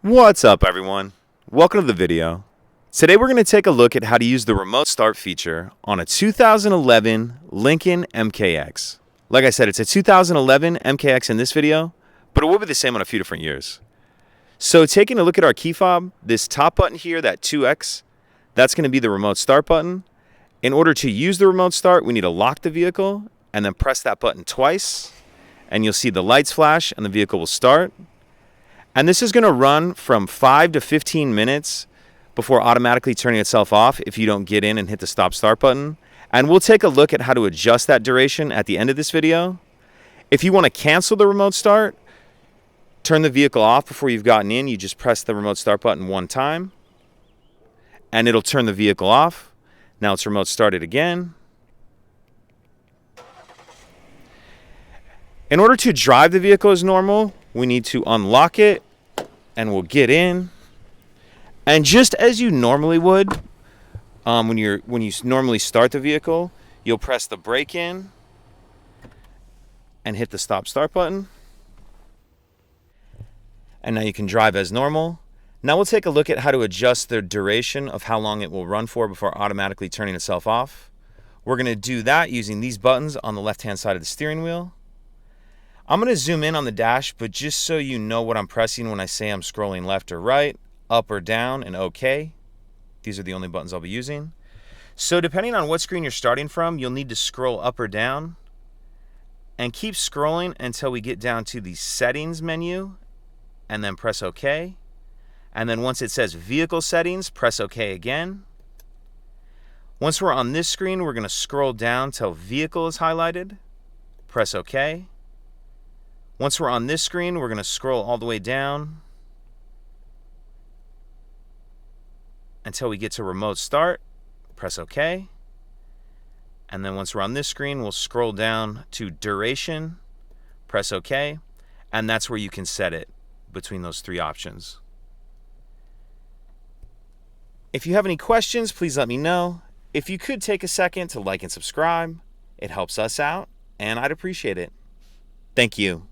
What's up, everyone? Welcome to the video. Today we're going to take a look at how to use the remote start feature on a 2011 Lincoln MKX. Like I said, it's a 2011 MKX in this video, but it will be the same on a few different years. So taking a look at our key fob, this top button here, that 2X, that's going to be the remote start button. In order to use the remote start, we need to lock the vehicle and then press that button twice, and you'll see the lights flash and the vehicle will start. And this is going to run from 5 to 15 minutes before automatically turning itself off if you don't get in and hit the stop start button. And we'll take a look at how to adjust that duration at the end of this video. If you want to cancel the remote start, turn the vehicle off before you've gotten in, you just press the remote start button one time and it'll turn the vehicle off. Now it's remote started again. In order to drive the vehicle as normal, we need to unlock it and we'll get in. And just as you normally would, when you normally start the vehicle, you'll press the brake in and hit the stop start button. And now you can drive as normal. Now we'll take a look at how to adjust the duration of how long it will run for before automatically turning itself off. We're going to do that using these buttons on the left-hand side of the steering wheel. I'm going to zoom in on the dash, but just so you know what I'm pressing when I say I'm scrolling left or right, up or down, and OK. These are the only buttons I'll be using. So depending on what screen you're starting from, you'll need to scroll up or down and keep scrolling until we get down to the settings menu and then press OK. And then once it says vehicle settings, press OK again. Once we're on this screen, we're going to scroll down till vehicle is highlighted, press OK. Once we're on this screen, we're going to scroll all the way down until we get to remote start, press OK. And then once we're on this screen, we'll scroll down to duration, press OK, and that's where you can set it between those three options. If you have any questions, please let me know. If you could take a second to like and subscribe, it helps us out, and I'd appreciate it. Thank you.